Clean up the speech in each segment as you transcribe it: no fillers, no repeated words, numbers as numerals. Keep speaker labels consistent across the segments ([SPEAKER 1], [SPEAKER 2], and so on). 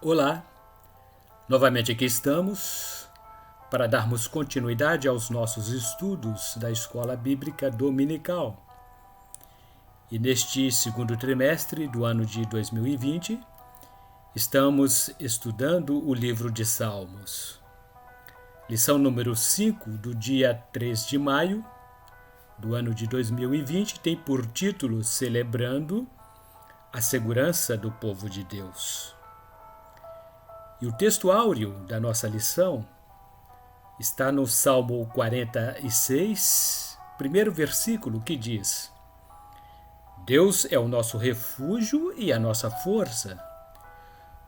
[SPEAKER 1] Olá, novamente aqui estamos para darmos continuidade aos nossos estudos da Escola Bíblica Dominical. E neste segundo trimestre do ano de 2020, estamos estudando o livro de Salmos. Lição número 5 do dia 3 de maio do ano de 2020 tem por título Celebrando a Segurança do Povo de Deus. E o texto áureo da nossa lição está no Salmo 46, primeiro versículo, que diz: Deus é o nosso refúgio e a nossa força,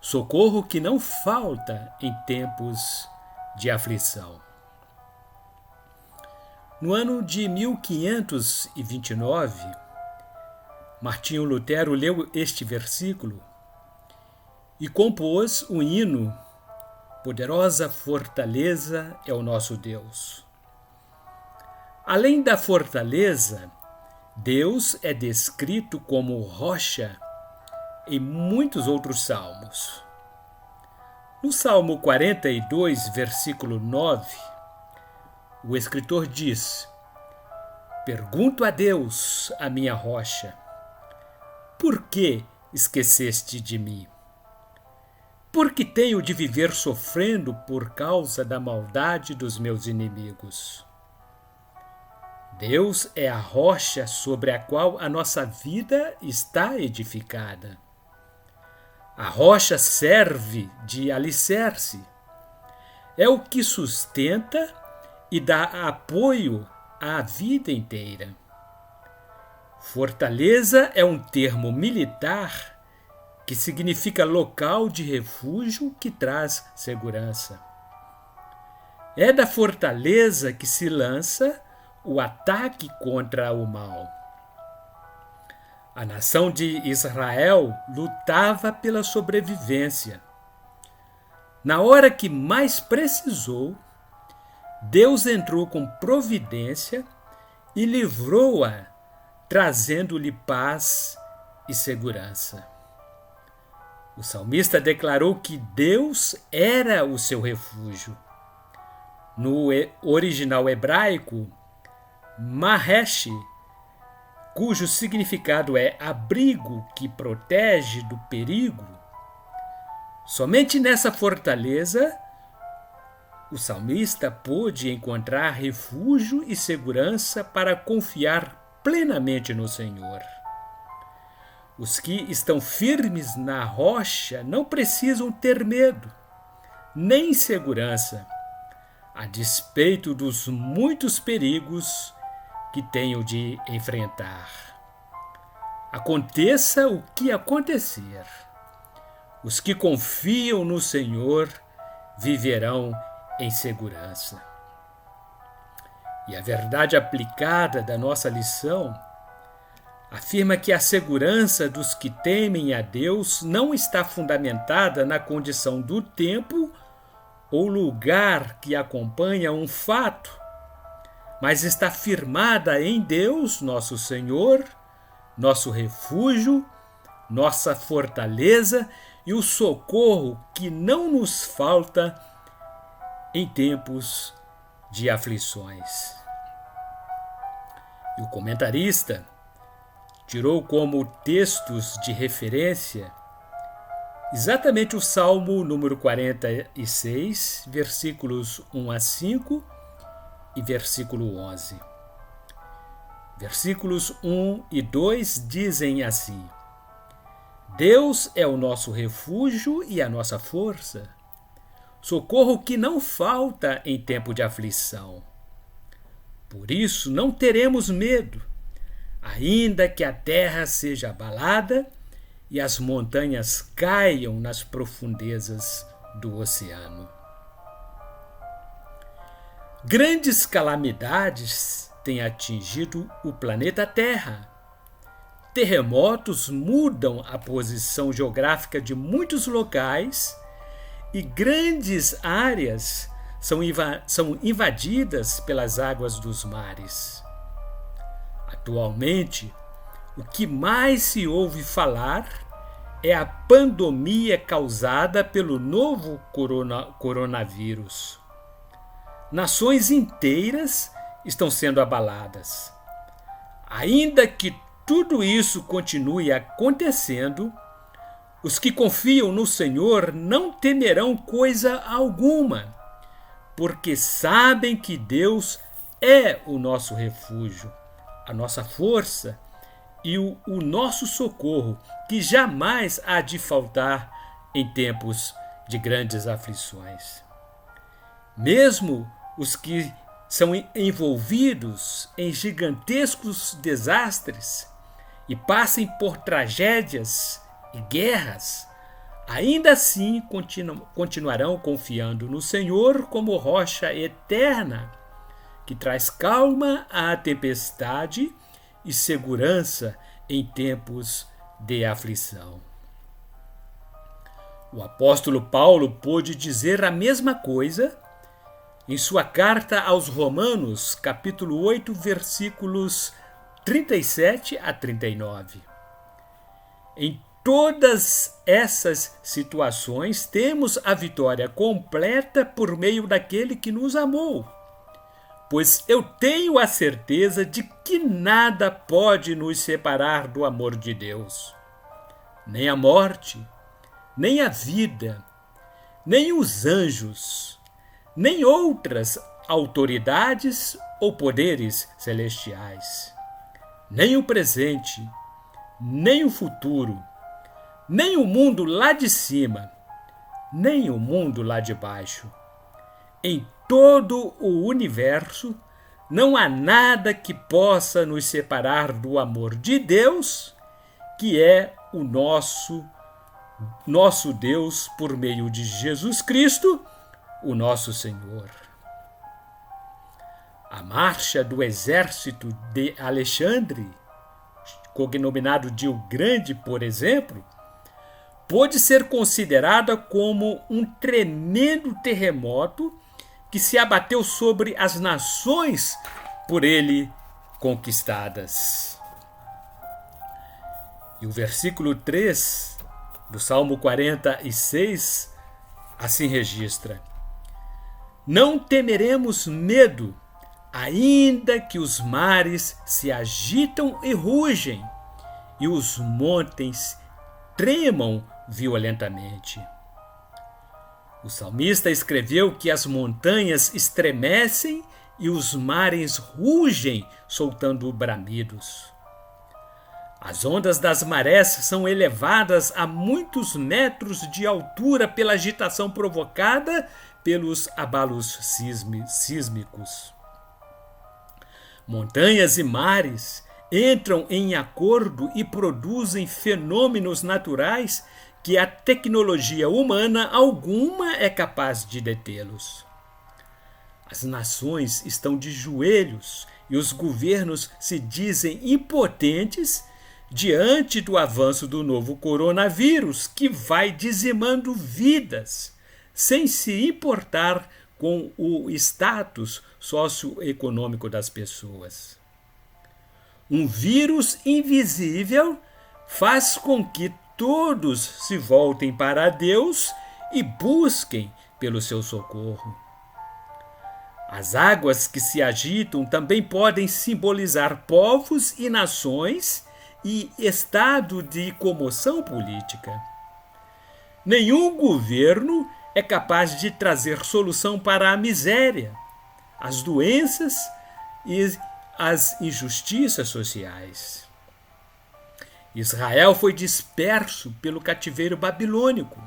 [SPEAKER 1] socorro que não falta em tempos de aflição. No ano de 1529, Martinho Lutero leu este versículo e compôs o hino Poderosa Fortaleza é o nosso Deus. Além da fortaleza, Deus é descrito como rocha em muitos outros salmos. No Salmo 42, versículo 9, o escritor diz: Pergunto a Deus, a minha rocha, por que esqueceste de mim? Porque tenho de viver sofrendo por causa da maldade dos meus inimigos. Deus é a rocha sobre a qual a nossa vida está edificada. A rocha serve de alicerce. É o que sustenta e dá apoio à vida inteira. Fortaleza é um termo militar que significa local de refúgio que traz segurança. É da fortaleza que se lança o ataque contra o mal. A nação de Israel lutava pela sobrevivência. Na hora que mais precisou, Deus entrou com providência e livrou-a, trazendo-lhe paz e segurança. O salmista declarou que Deus era o seu refúgio. No original hebraico, Mahesh, cujo significado é abrigo que protege do perigo, somente nessa fortaleza o salmista pôde encontrar refúgio e segurança para confiar plenamente no Senhor. Os que estão firmes na rocha não precisam ter medo, nem insegurança, a despeito dos muitos perigos que tenham de enfrentar. Aconteça o que acontecer, os que confiam no Senhor viverão em segurança. E a verdade aplicada da nossa lição afirma que a segurança dos que temem a Deus não está fundamentada na condição do tempo ou lugar que acompanha um fato, mas está firmada em Deus, nosso Senhor, nosso refúgio, nossa fortaleza e o socorro que não nos falta em tempos de aflições. E o comentarista tirou como textos de referência exatamente o Salmo número 46, versículos 1 a 5 e versículo 11. Versículos 1 e 2 dizem assim: Deus é o nosso refúgio e a nossa força, socorro que não falta em tempo de aflição. Por isso não teremos medo, ainda que a terra seja abalada e as montanhas caiam nas profundezas do oceano. Grandes calamidades têm atingido o planeta Terra. Terremotos mudam a posição geográfica de muitos locais e grandes áreas são invadidas pelas águas dos mares. Atualmente, o que mais se ouve falar é a pandemia causada pelo novo coronavírus. Nações inteiras estão sendo abaladas. Ainda que tudo isso continue acontecendo, os que confiam no Senhor não temerão coisa alguma, porque sabem que Deus é o nosso refúgio, a nossa força e o nosso socorro, que jamais há de faltar em tempos de grandes aflições. Mesmo os que são envolvidos em gigantescos desastres e passem por tragédias e guerras, ainda assim continuarão confiando no Senhor como rocha eterna, que traz calma à tempestade e segurança em tempos de aflição. O apóstolo Paulo pôde dizer a mesma coisa em sua carta aos Romanos, capítulo 8, versículos 37 a 39. Em todas essas situações, temos a vitória completa por meio daquele que nos amou. Pois eu tenho a certeza de que nada pode nos separar do amor de Deus. Nem a morte, nem a vida, nem os anjos, nem outras autoridades ou poderes celestiais, nem o presente, nem o futuro, nem o mundo lá de cima, nem o mundo lá de baixo. Em todo o universo, não há nada que possa nos separar do amor de Deus, que é o nosso Deus por meio de Jesus Cristo, o nosso Senhor. A marcha do exército de Alexandre, cognominado de o Grande, por exemplo, pôde ser considerada como um tremendo terremoto que se abateu sobre as nações por ele conquistadas. E o versículo 3 do Salmo 46 assim registra: Não temeremos medo, ainda que os mares se agitam e rugem, e os montes tremam violentamente. O salmista escreveu que as montanhas estremecem e os mares rugem, soltando bramidos. As ondas das marés são elevadas a muitos metros de altura pela agitação provocada pelos abalos sísmicos. Montanhas e mares entram em acordo e produzem fenômenos naturais que a tecnologia humana alguma é capaz de detê-los. As nações estão de joelhos e os governos se dizem impotentes diante do avanço do novo coronavírus, que vai dizimando vidas, sem se importar com o status socioeconômico das pessoas. Um vírus invisível faz com que todos se voltem para Deus e busquem pelo seu socorro. As águas que se agitam também podem simbolizar povos e nações e estado de comoção política. Nenhum governo é capaz de trazer solução para a miséria, as doenças e as injustiças sociais. Israel foi disperso pelo cativeiro babilônico.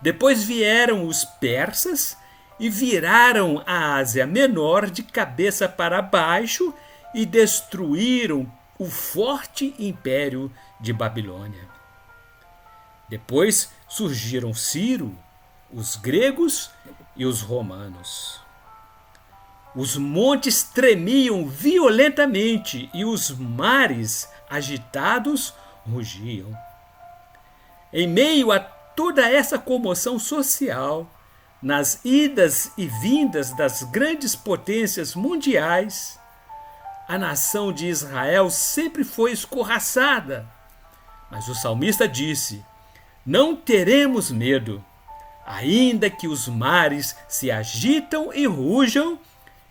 [SPEAKER 1] Depois vieram os persas e viraram a Ásia Menor de cabeça para baixo e destruíram o forte império de Babilônia. Depois surgiram Ciro, os gregos e os romanos. Os montes tremiam violentamente e os mares agitados rugiam. Em meio a toda essa comoção social, nas idas e vindas das grandes potências mundiais, a nação de Israel sempre foi escorraçada. Mas o salmista disse: Não teremos medo, ainda que os mares se agitam e rujam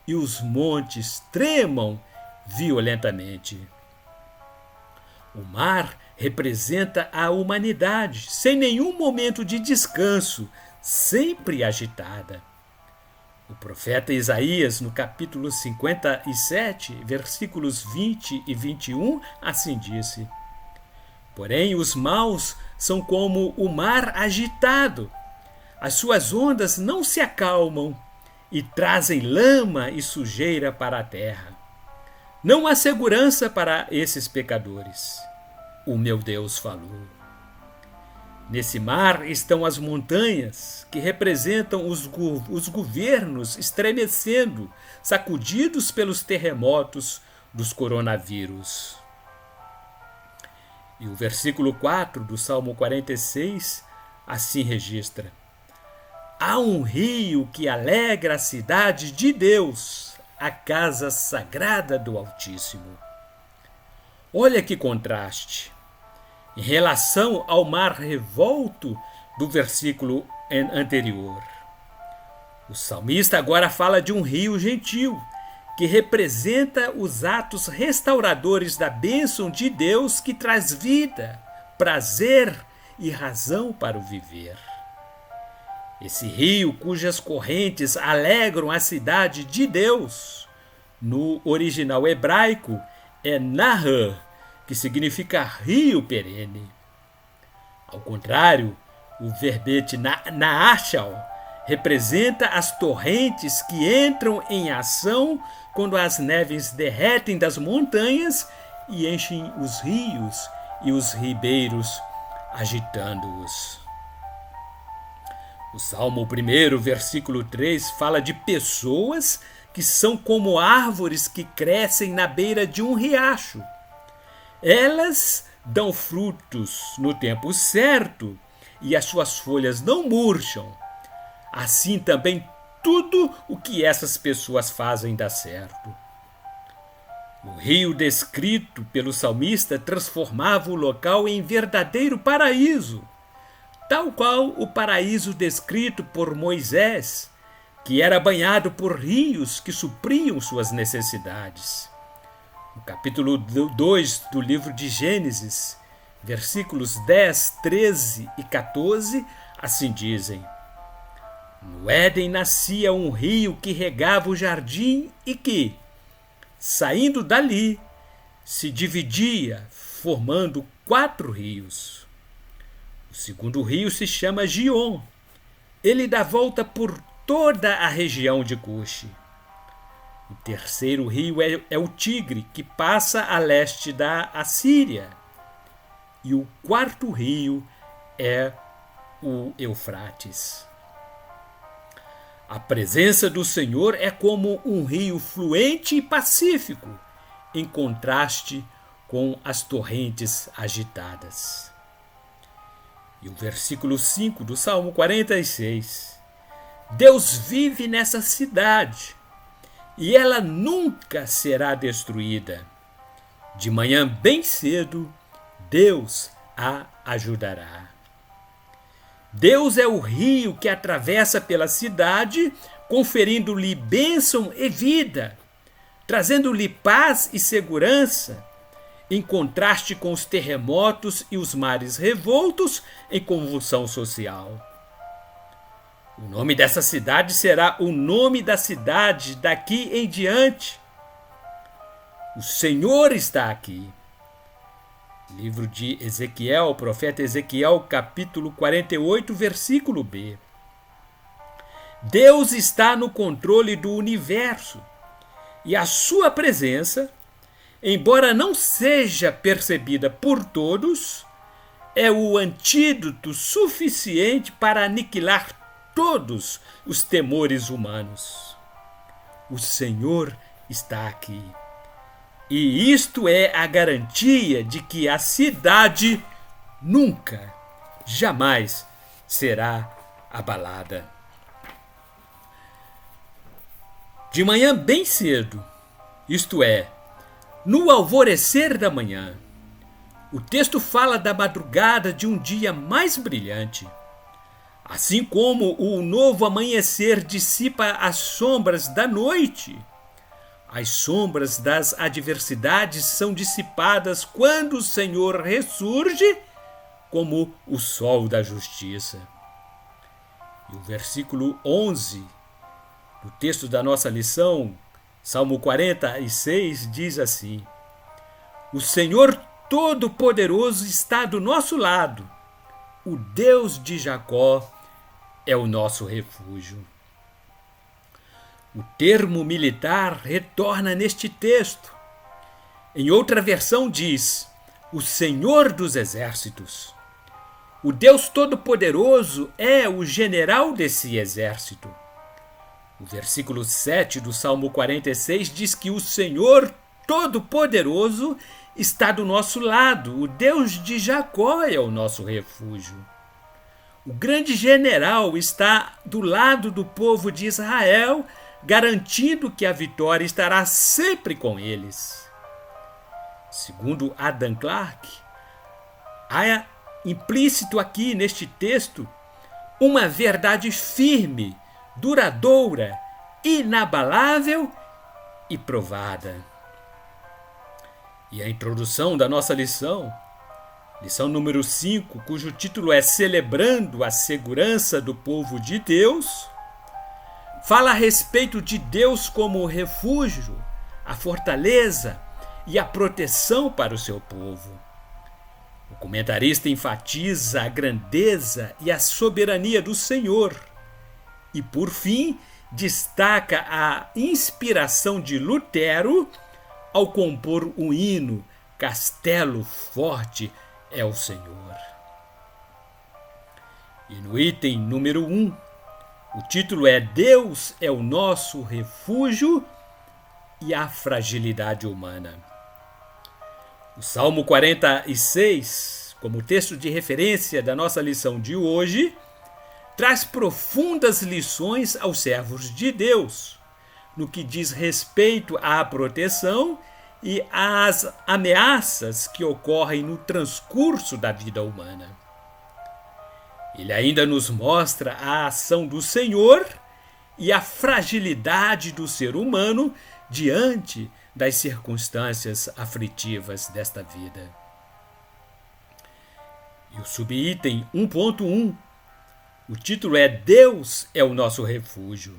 [SPEAKER 1] e os montes tremam violentamente. O mar representa a humanidade, sem nenhum momento de descanso, sempre agitada. O profeta Isaías, no capítulo 57, versículos 20 e 21, assim disse: Porém, os maus são como o mar agitado. As suas ondas não se acalmam e trazem lama e sujeira para a terra. Não há segurança para esses pecadores. O meu Deus falou. Nesse mar estão as montanhas, que representam os governos estremecendo, sacudidos pelos terremotos dos coronavírus. E o versículo 4 do Salmo 46 assim registra: Há um rio que alegra a cidade de Deus, a casa sagrada do Altíssimo. Olha que contraste! Em relação ao mar revolto do versículo anterior. O salmista agora fala de um rio gentil, que representa os atos restauradores da bênção de Deus que traz vida, prazer e razão para o viver. Esse rio, cujas correntes alegram a cidade de Deus, no original hebraico é Nahar, que significa rio perene. Ao contrário, o verbete Naashal representa as torrentes que entram em ação quando as neves derretem das montanhas e enchem os rios e os ribeiros, agitando-os. O Salmo 1, versículo 3, fala de pessoas que são como árvores que crescem na beira de um riacho. Elas dão frutos no tempo certo e as suas folhas não murcham. Assim também tudo o que essas pessoas fazem dá certo. O rio descrito pelo salmista transformava o local em verdadeiro paraíso, tal qual o paraíso descrito por Moisés, que era banhado por rios que supriam suas necessidades. No capítulo 2 do livro de Gênesis, versículos 10, 13 e 14, assim dizem: No Éden nascia um rio que regava o jardim e que, saindo dali, se dividia, formando 4 rios. O segundo rio se chama Gion. Ele dá volta por toda a região de Cuxi. O terceiro rio é o Tigre, que passa a leste da Assíria. E o quarto rio é o Eufrates. A presença do Senhor é como um rio fluente e pacífico, em contraste com as torrentes agitadas. E o versículo 5 do Salmo 46. Deus vive nessa cidade, e ela nunca será destruída. De manhã bem cedo, Deus a ajudará. Deus é o rio que atravessa pela cidade, conferindo-lhe bênção e vida, trazendo-lhe paz e segurança, em contraste com os terremotos e os mares revoltos em convulsão social. O nome dessa cidade será o nome da cidade daqui em diante. O Senhor está aqui. Livro de Ezequiel, profeta Ezequiel, capítulo 48, versículo B. Deus está no controle do universo e a sua presença, embora não seja percebida por todos, é o antídoto suficiente para aniquilar todos os temores humanos. O Senhor está aqui. E isto é a garantia de que a cidade nunca, jamais será abalada. De manhã bem cedo, isto é, no alvorecer da manhã, O texto fala da madrugada de um dia mais brilhante. Assim como o novo amanhecer dissipa as sombras da noite, as sombras das adversidades são dissipadas quando o Senhor ressurge como o sol da justiça. E o versículo 11 do texto da nossa lição, Salmo 46, diz assim: O Senhor Todo-Poderoso está do nosso lado, o Deus de Jacó é o nosso refúgio. O termo militar retorna neste texto. Em outra versão diz: o Senhor dos Exércitos. O Deus Todo-Poderoso é o general desse exército. O versículo 7 do Salmo 46 diz que o Senhor Todo-Poderoso está do nosso lado, o Deus de Jacó é o nosso refúgio. O grande general está do lado do povo de Israel, garantindo que a vitória estará sempre com eles. Segundo Adam Clarke, há implícito aqui neste texto uma verdade firme, duradoura, inabalável e provada. E a introdução da nossa lição número 5, cujo título é Celebrando a Segurança do Povo de Deus, fala a respeito de Deus como o refúgio, a fortaleza e a proteção para o seu povo. O comentarista enfatiza a grandeza e a soberania do Senhor e, por fim, destaca a inspiração de Lutero ao compor o hino Castelo Forte é o Senhor. E no item número 1, o título é Deus é o nosso refúgio e a fragilidade humana. O Salmo 46, como texto de referência da nossa lição de hoje, traz profundas lições aos servos de Deus, no que diz respeito à proteção e às ameaças que ocorrem no transcurso da vida humana. Ele ainda nos mostra a ação do Senhor e a fragilidade do ser humano diante das circunstâncias aflitivas desta vida. E o subitem 1.1, o título é Deus é o nosso refúgio.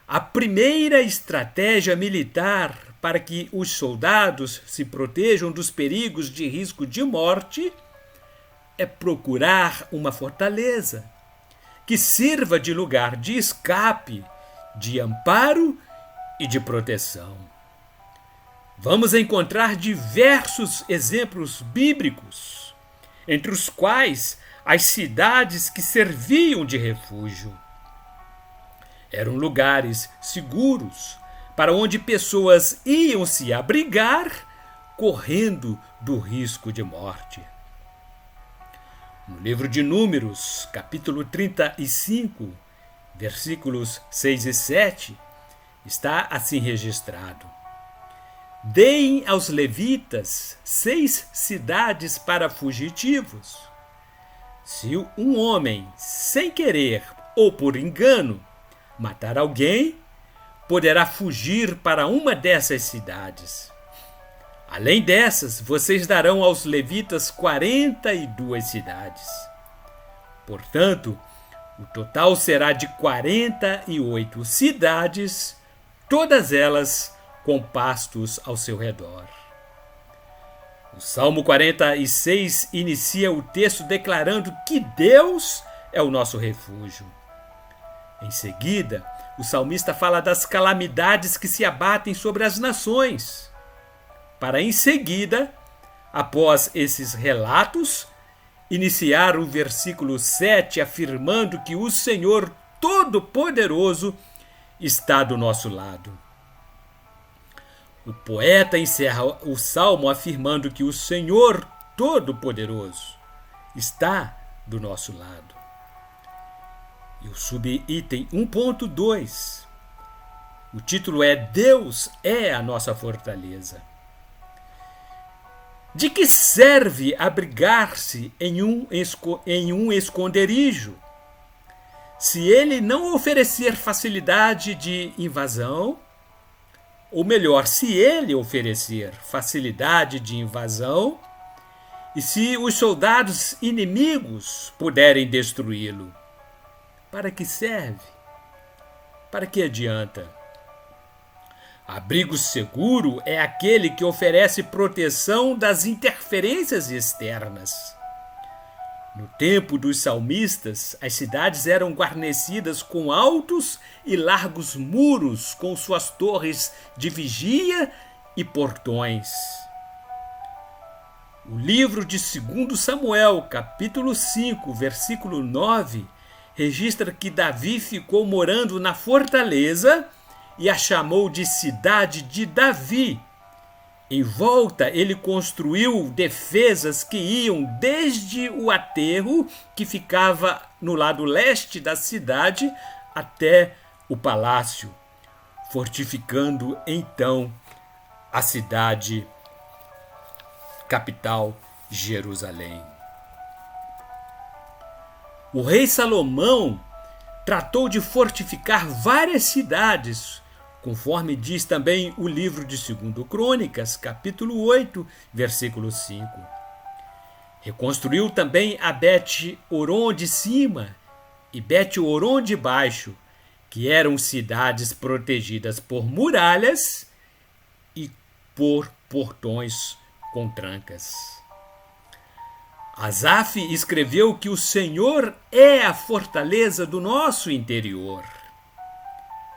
[SPEAKER 1] A primeira estratégia militar para que os soldados se protejam dos perigos de risco de morte é procurar uma fortaleza que sirva de lugar de escape, de amparo e de proteção. Vamos encontrar diversos exemplos bíblicos, entre os quais as cidades que serviam de refúgio. Eram lugares seguros para onde pessoas iam se abrigar, correndo do risco de morte. No livro de Números, capítulo 35, versículos 6 e 7, está assim registrado: Deem aos levitas 6 cidades para fugitivos. Se um homem, sem querer ou por engano, matar alguém, poderá fugir para uma dessas cidades. Além dessas, vocês darão aos levitas 42 cidades. Portanto, o total será de 48 cidades, todas elas com pastos ao seu redor. O Salmo 46 inicia o texto declarando que Deus é o nosso refúgio. Em seguida, o salmista fala das calamidades que se abatem sobre as nações, para em seguida, após esses relatos, iniciar o versículo 7 afirmando que o Senhor Todo-Poderoso está do nosso lado. O poeta encerra o salmo afirmando que o Senhor Todo-Poderoso está do nosso lado. E o subitem 1.2, o título é Deus é a nossa fortaleza. De que serve abrigar-se em um esconderijo, se ele não oferecer facilidade de invasão? Ou melhor, se ele oferecer facilidade de invasão, e se os soldados inimigos puderem destruí-lo, para que serve? Para que adianta? Abrigo seguro é aquele que oferece proteção das interferências externas. No tempo dos salmistas, as cidades eram guarnecidas com altos e largos muros, com suas torres de vigia e portões. O livro de 2 Samuel, capítulo 5, versículo 9, registra que Davi ficou morando na fortaleza e a chamou de Cidade de Davi. Em volta, ele construiu defesas que iam desde o aterro, que ficava no lado leste da cidade, até o palácio, fortificando então a cidade capital, Jerusalém. O rei Salomão tratou de fortificar várias cidades, conforme diz também o livro de 2 Crônicas, capítulo 8, versículo 5. Reconstruiu também a Bet-Horon de cima e Bet-Horon de baixo, que eram cidades protegidas por muralhas e por portões com trancas. Asaf escreveu que o Senhor é a fortaleza do nosso interior.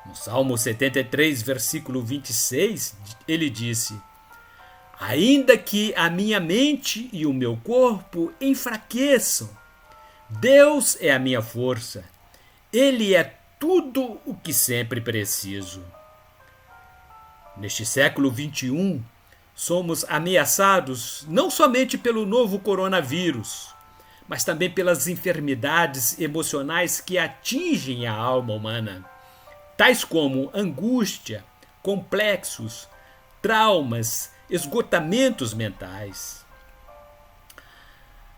[SPEAKER 1] No Salmo 73, versículo 26, ele disse: ainda que a minha mente e o meu corpo enfraqueçam, Deus é a minha força. Ele é tudo o que sempre preciso. Neste século 21, somos ameaçados não somente pelo novo coronavírus, mas também pelas enfermidades emocionais que atingem a alma humana, tais como angústia, complexos, traumas, esgotamentos mentais.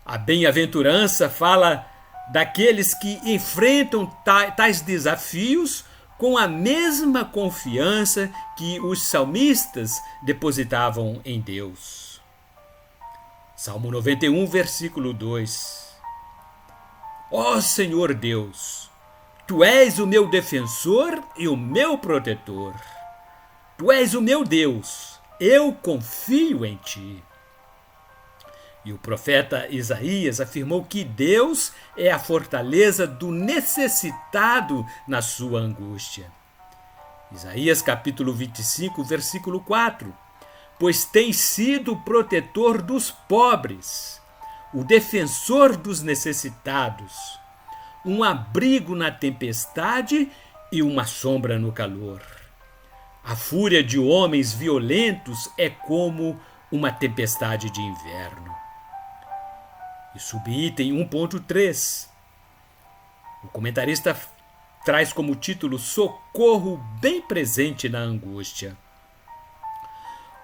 [SPEAKER 1] A bem-aventurança fala daqueles que enfrentam tais desafios com a mesma confiança que os salmistas depositavam em Deus. Salmo 91, versículo 2. Ó Senhor Deus, Tu és o meu defensor e o meu protetor. Tu és o meu Deus, eu confio em Ti. E o profeta Isaías afirmou que Deus é a fortaleza do necessitado na sua angústia. Isaías capítulo 25, versículo 4. Pois tem sido o protetor dos pobres, o defensor dos necessitados, um abrigo na tempestade e uma sombra no calor. A fúria de homens violentos é como uma tempestade de inverno. E subitem 1.3. O comentarista traz como título Socorro bem presente na angústia.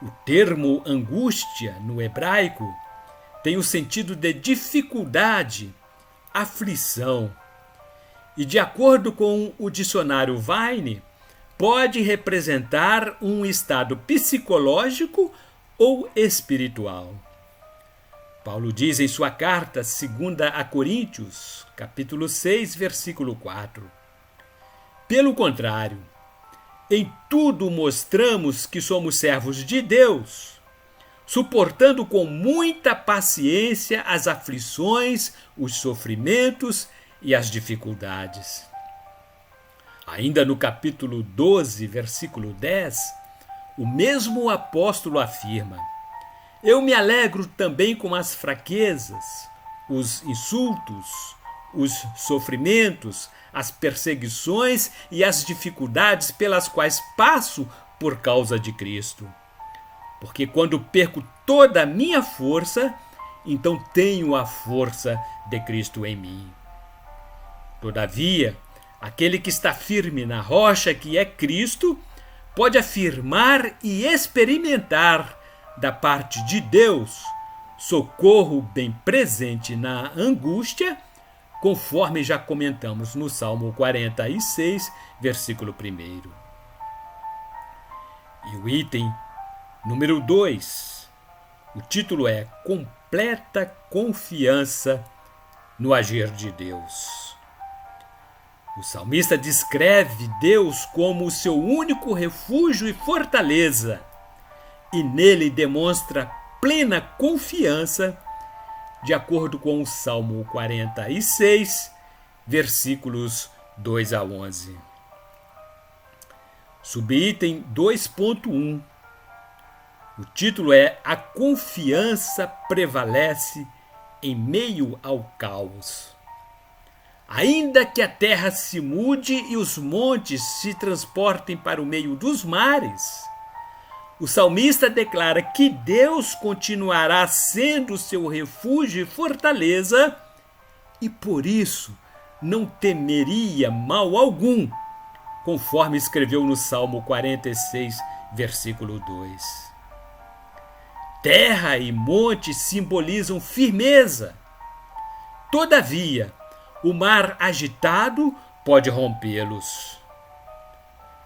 [SPEAKER 1] O termo angústia, no hebraico, tem o sentido de dificuldade, aflição. E, de acordo com o dicionário Vine, pode representar um estado psicológico ou espiritual. Paulo diz em sua carta 2 a Coríntios, capítulo 6, versículo 4. Pelo contrário, em tudo mostramos que somos servos de Deus, suportando com muita paciência as aflições, os sofrimentos e as dificuldades. Ainda no capítulo 12, versículo 10, o mesmo apóstolo afirma: eu me alegro também com as fraquezas, os insultos, os sofrimentos, as perseguições e as dificuldades pelas quais passo por causa de Cristo. Porque quando perco toda a minha força, então tenho a força de Cristo em mim. Todavia, aquele que está firme na rocha que é Cristo, pode afirmar e experimentar da parte de Deus socorro bem presente na angústia, conforme já comentamos no Salmo 46, versículo 1. E o item número 2, o título é Completa Confiança no Agir de Deus. O salmista descreve Deus como o seu único refúgio e fortaleza, e nele demonstra plena confiança, de acordo com o Salmo 46, versículos 2 a 11. Subitem 2.1. O título é A Confiança Prevalece em Meio ao Caos. Ainda que a terra se mude e os montes se transportem para o meio dos mares, o salmista declara que Deus continuará sendo seu refúgio e fortaleza e por isso não temeria mal algum, conforme escreveu no Salmo 46, versículo 2. Terra e monte simbolizam firmeza. Todavia, o mar agitado pode rompê-los.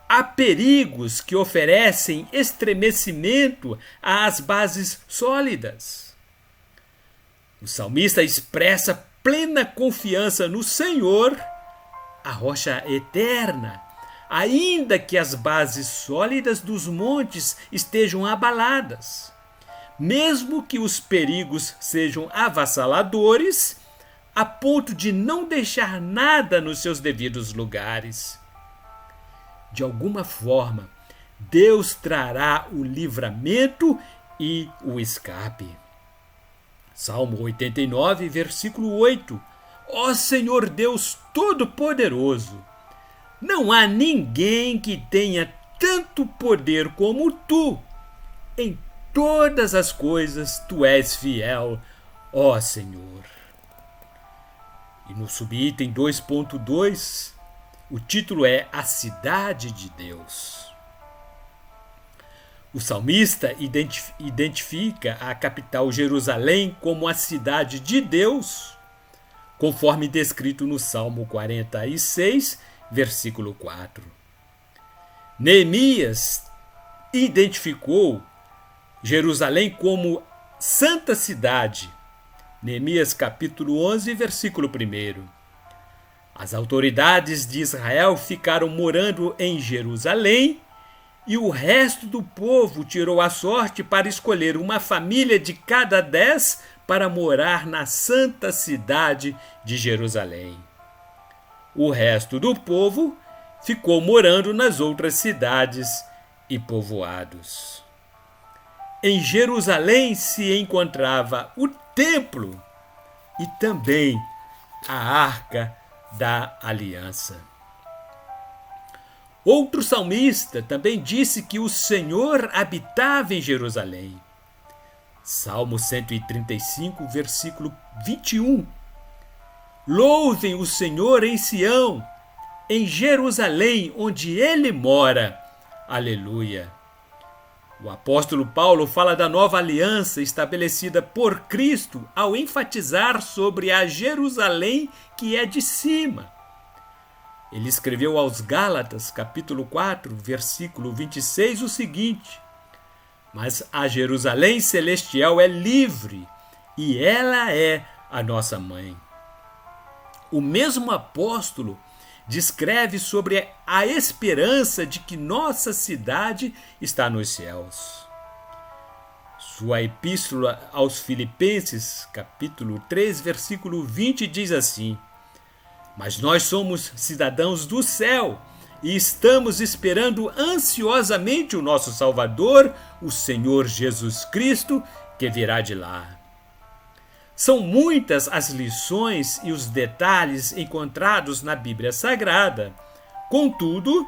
[SPEAKER 1] Há perigos que oferecem estremecimento às bases sólidas. O salmista expressa plena confiança no Senhor, a rocha eterna, ainda que as bases sólidas dos montes estejam abaladas. Mesmo que os perigos sejam avassaladores, a ponto de não deixar nada nos seus devidos lugares. De alguma forma, Deus trará o livramento e o escape. Salmo 89, versículo 8. Ó Senhor Deus Todo-Poderoso, não há ninguém que tenha tanto poder como tu. Em todas as coisas tu és fiel, ó Senhor. E no subitem 2.2, o título é A Cidade de Deus. O salmista identifica a capital Jerusalém como a cidade de Deus, conforme descrito no Salmo 46, versículo 4. Neemias identificou Jerusalém como santa cidade. Neemias capítulo 11, versículo 1. As autoridades de Israel ficaram morando em Jerusalém e o resto do povo tirou a sorte para escolher uma família de cada 10 para morar na santa cidade de Jerusalém. O resto do povo ficou morando nas outras cidades e povoados. Em Jerusalém se encontrava o templo e também a Arca da Aliança. Outro salmista também disse que o Senhor habitava em Jerusalém. Salmo 135, versículo 21. Louvem o Senhor em Sião, em Jerusalém, onde ele mora. Aleluia. O apóstolo Paulo fala da nova aliança estabelecida por Cristo ao enfatizar sobre a Jerusalém que é de cima. Ele escreveu aos Gálatas, capítulo 4, versículo 26, o seguinte: Mas a Jerusalém celestial é livre e ela é a nossa mãe. O mesmo apóstolo descreve sobre a esperança de que nossa cidade está nos céus. Sua epístola aos Filipenses, capítulo 3, versículo 20, diz assim: Mas nós somos cidadãos do céu e estamos esperando ansiosamente o nosso Salvador, o Senhor Jesus Cristo, que virá de lá. São muitas as lições e os detalhes encontrados na Bíblia Sagrada. Contudo,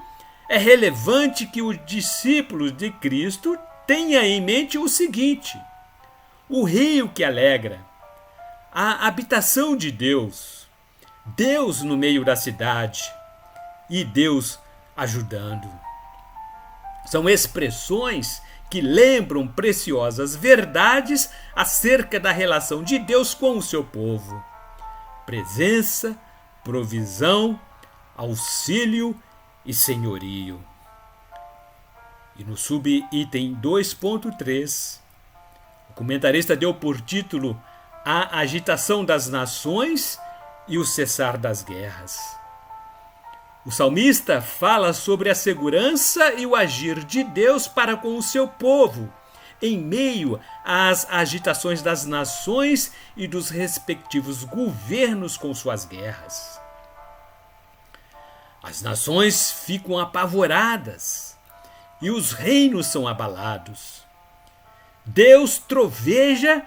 [SPEAKER 1] é relevante que o discípulo de Cristo tenha em mente o seguinte: o rio que alegra, a habitação de Deus, Deus no meio da cidade e Deus ajudando. São expressões que lembram preciosas verdades acerca da relação de Deus com o seu povo. Presença, provisão, auxílio e senhorio. E no subitem 2.3, o comentarista deu por título A Agitação das Nações e o Cessar das Guerras. O salmista fala sobre a segurança e o agir de Deus para com o seu povo, em meio às agitações das nações e dos respectivos governos com suas guerras. As nações ficam apavoradas e os reinos são abalados. Deus troveja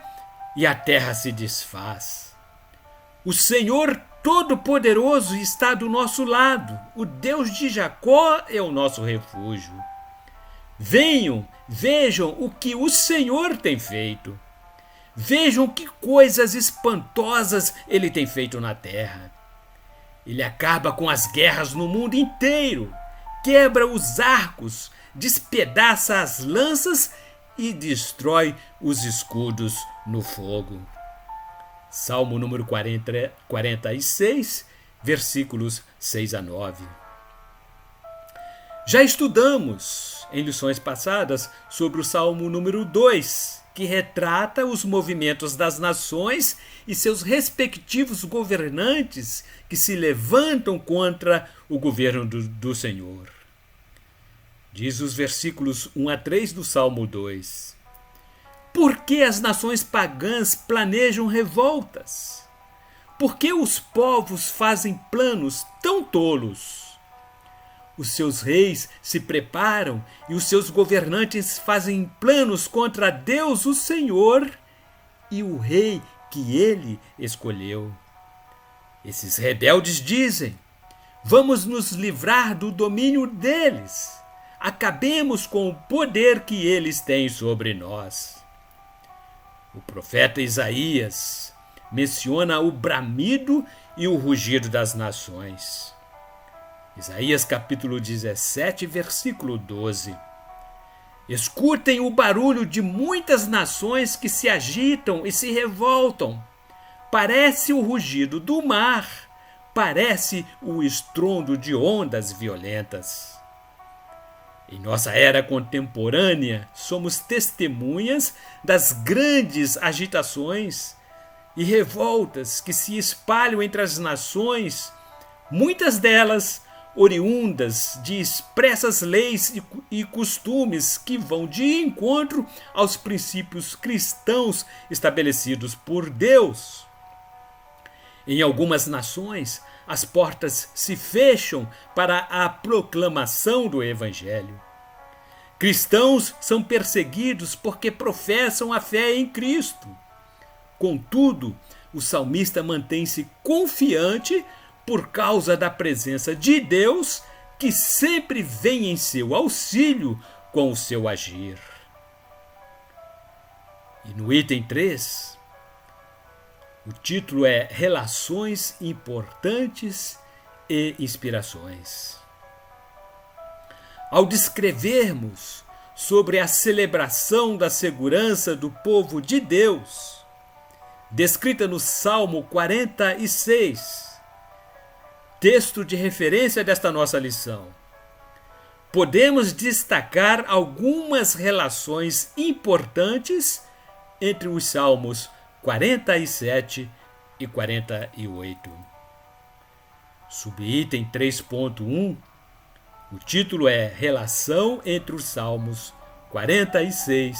[SPEAKER 1] e a terra se desfaz. O Senhor Todo-Poderoso está do nosso lado. O Deus de Jacó é o nosso refúgio. Venham, vejam o que o Senhor tem feito. Vejam que coisas espantosas Ele tem feito na terra. Ele acaba com as guerras no mundo inteiro, quebra os arcos, despedaça as lanças e destrói os escudos no fogo. Salmo número 46, versículos 6 a 9. Já estudamos em lições passadas sobre o Salmo número 2, que retrata os movimentos das nações e seus respectivos governantes que se levantam contra o governo do Senhor. Diz os versículos 1 a 3 do Salmo 2. Por que as nações pagãs planejam revoltas? Por que os povos fazem planos tão tolos? Os seus reis se preparam e os seus governantes fazem planos contra Deus, o Senhor, e o rei que ele escolheu. Esses rebeldes dizem: vamos nos livrar do domínio deles. Acabemos com o poder que eles têm sobre nós. O profeta Isaías menciona o bramido e o rugido das nações. Isaías capítulo 17, versículo 12. Escutem o barulho de muitas nações que se agitam e se revoltam. Parece o rugido do mar, parece o estrondo de ondas violentas. Em nossa era contemporânea, somos testemunhas das grandes agitações e revoltas que se espalham entre as nações, muitas delas oriundas de expressas leis e costumes que vão de encontro aos princípios cristãos estabelecidos por Deus. Em algumas nações, as portas se fecham para a proclamação do Evangelho. Cristãos são perseguidos porque professam a fé em Cristo. Contudo, o salmista mantém-se confiante por causa da presença de Deus, que sempre vem em seu auxílio com o seu agir. E no item 3, o título é Relações Importantes e Inspirações. Ao descrevermos sobre a celebração da segurança do povo de Deus, descrita no Salmo 46, texto de referência desta nossa lição, podemos destacar algumas relações importantes entre os Salmos 47 e 48. Subitem 3.1, o título é Relação entre os Salmos 46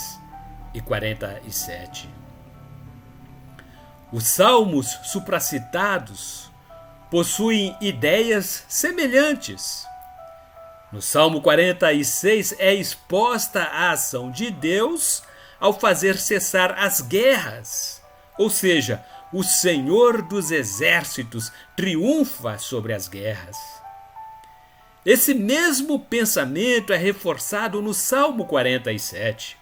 [SPEAKER 1] e 47. Os salmos supracitados possuem ideias semelhantes. No Salmo 46 é exposta a ação de Deus ao fazer cessar as guerras, ou seja, o Senhor dos exércitos triunfa sobre as guerras. Esse mesmo pensamento é reforçado no Salmo 47.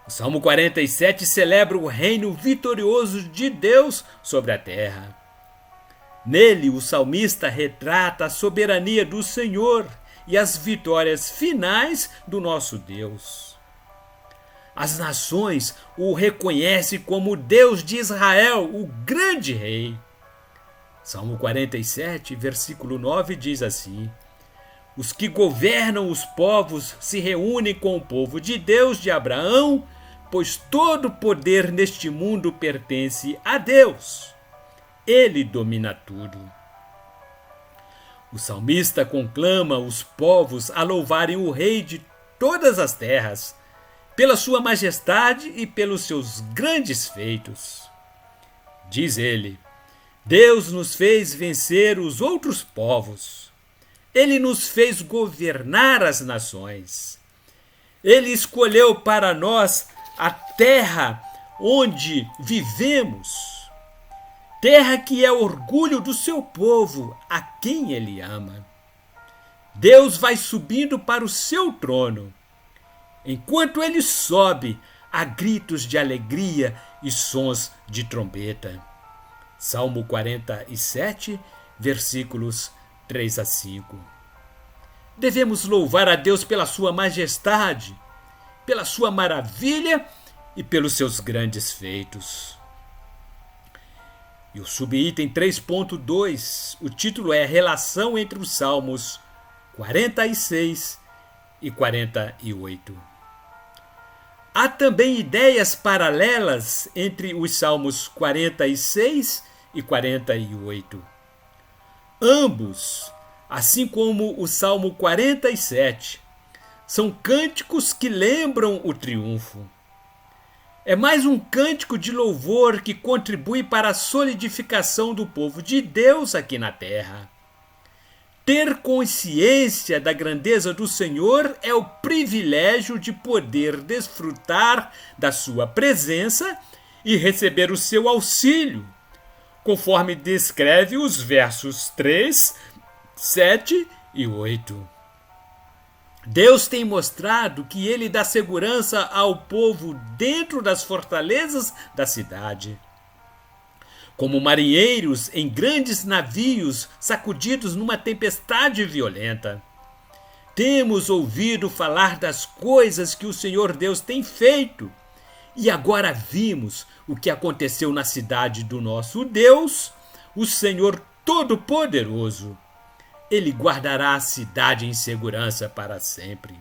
[SPEAKER 1] O Salmo 47 celebra o reino vitorioso de Deus sobre a terra. Nele, o salmista retrata a soberania do Senhor e as vitórias finais do nosso Deus. As nações o reconhecem como Deus de Israel, o grande rei. Salmo 47, versículo 9 diz assim: os que governam os povos se reúnem com o povo de Deus de Abraão, pois todo poder neste mundo pertence a Deus. Ele domina tudo. O salmista conclama os povos a louvarem o Rei de todas as terras, pela sua majestade e pelos seus grandes feitos. Diz ele: Deus nos fez vencer os outros povos. Ele nos fez governar as nações. Ele escolheu para nós a terra onde vivemos, terra que é orgulho do seu povo, a quem ele ama. Deus vai subindo para o seu trono. Enquanto ele sobe, há gritos de alegria e sons de trombeta. Salmo 47, versículos 3 a 5. Devemos louvar a Deus pela sua majestade, pela sua maravilha e pelos seus grandes feitos. E o subitem 3.2, o título é Relação entre os Salmos 46 e 48. Há também ideias paralelas entre os Salmos 46 e 48. Ambos, assim como o Salmo 47, são cânticos que lembram o triunfo. É mais um cântico de louvor que contribui para a solidificação do povo de Deus aqui na terra. Ter consciência da grandeza do Senhor é o privilégio de poder desfrutar da sua presença e receber o seu auxílio, conforme descreve os versos 3, 7 e 8. Deus tem mostrado que ele dá segurança ao povo dentro das fortalezas da cidade. Como marinheiros em grandes navios sacudidos numa tempestade violenta. Temos ouvido falar das coisas que o Senhor Deus tem feito, e agora vimos o que aconteceu na cidade do nosso Deus, o Senhor Todo-Poderoso. Ele guardará a cidade em segurança para sempre.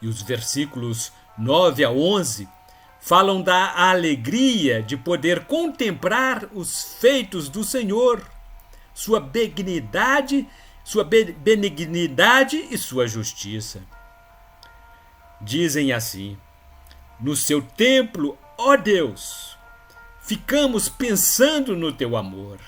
[SPEAKER 1] E os versículos 9 a 11 falam da alegria de poder contemplar os feitos do Senhor, sua benignidade e sua justiça. Dizem assim: no seu templo, ó Deus, ficamos pensando no teu amor.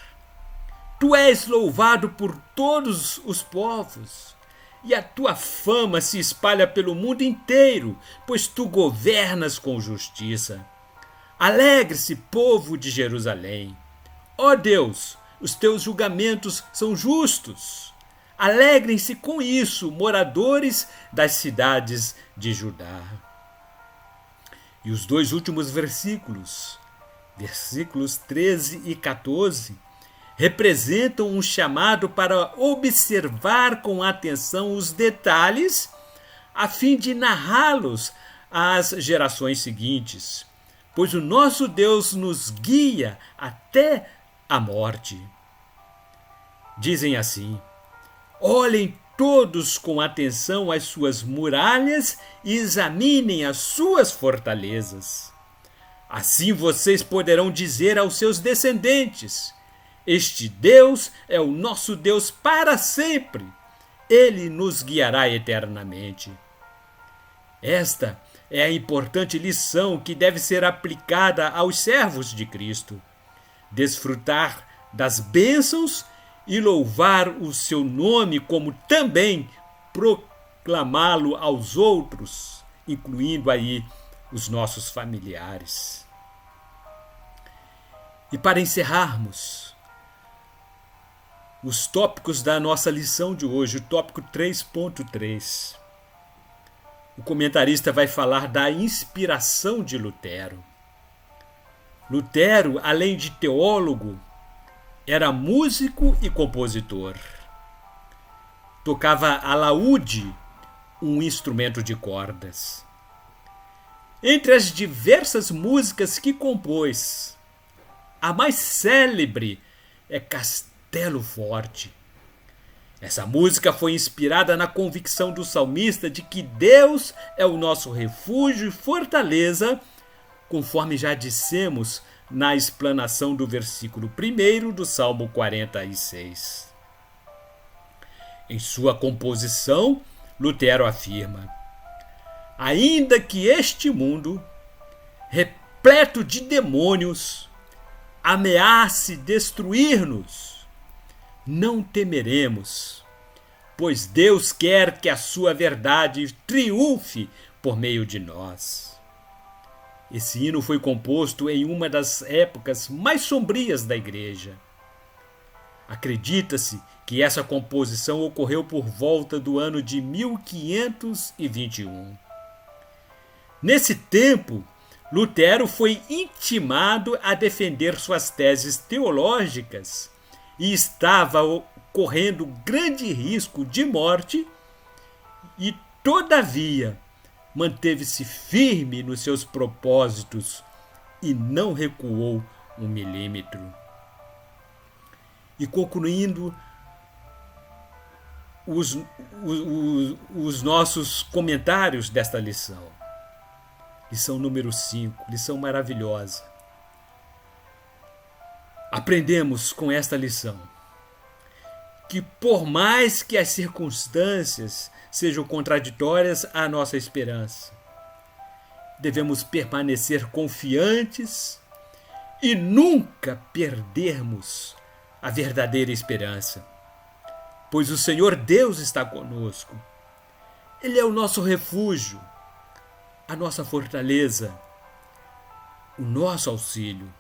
[SPEAKER 1] Tu és louvado por todos os povos, e a tua fama se espalha pelo mundo inteiro, pois tu governas com justiça. Alegre-se, povo de Jerusalém. Ó Deus, os teus julgamentos são justos. Alegrem-se com isso, moradores das cidades de Judá. E os dois últimos versículos, versículos 13 e 14, representam um chamado para observar com atenção os detalhes, a fim de narrá-los às gerações seguintes, pois o nosso Deus nos guia até a morte. Dizem assim: olhem todos com atenção as suas muralhas e examinem as suas fortalezas. Assim vocês poderão dizer aos seus descendentes: este Deus é o nosso Deus para sempre. Ele nos guiará eternamente. Esta é a importante lição que deve ser aplicada aos servos de Cristo. Desfrutar das bênçãos e louvar o seu nome, como também proclamá-lo aos outros, incluindo aí os nossos familiares. E para encerrarmos, os tópicos da nossa lição de hoje, o tópico 3.3. O comentarista vai falar da inspiração de Lutero. Lutero, além de teólogo, era músico e compositor. Tocava alaúde, um instrumento de cordas. Entre as diversas músicas que compôs, a mais célebre é Castelo Forte. Essa música foi inspirada na convicção do salmista de que Deus é o nosso refúgio e fortaleza, conforme já dissemos na explanação do versículo 1 do Salmo 46. Em sua composição, Lutero afirma: ainda que este mundo, repleto de demônios, ameace destruir-nos, não temeremos, pois Deus quer que a sua verdade triunfe por meio de nós. Esse hino foi composto em uma das épocas mais sombrias da Igreja. Acredita-se que essa composição ocorreu por volta do ano de 1521. Nesse tempo, Lutero foi intimado a defender suas teses teológicas e estava correndo grande risco de morte e, todavia, manteve-se firme nos seus propósitos e não recuou um milímetro. E concluindo os nossos comentários desta lição. Lição número 5, lição maravilhosa. Aprendemos com esta lição que, por mais que as circunstâncias sejam contraditórias à nossa esperança, devemos permanecer confiantes e nunca perdermos a verdadeira esperança, pois o Senhor Deus está conosco. Ele é o nosso refúgio, a nossa fortaleza, o nosso auxílio,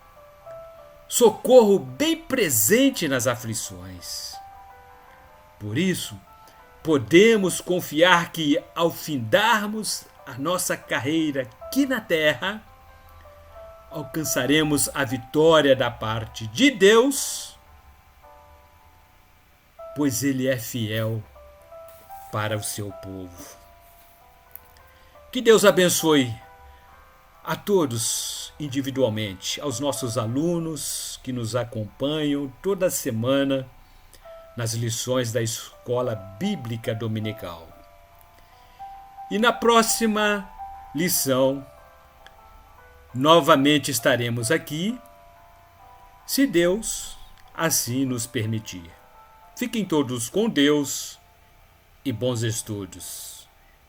[SPEAKER 1] socorro bem presente nas aflições. Por isso, podemos confiar que, ao findarmos a nossa carreira aqui na terra, alcançaremos a vitória da parte de Deus, pois Ele é fiel para o seu povo. Que Deus abençoe a todos individualmente, aos nossos alunos que nos acompanham toda semana nas lições da Escola Bíblica Dominical. E na próxima lição, novamente estaremos aqui, se Deus assim nos permitir. Fiquem todos com Deus e bons estudos.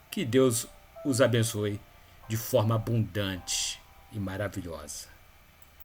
[SPEAKER 1] Que Deus os abençoe de forma abundante e maravilhosa.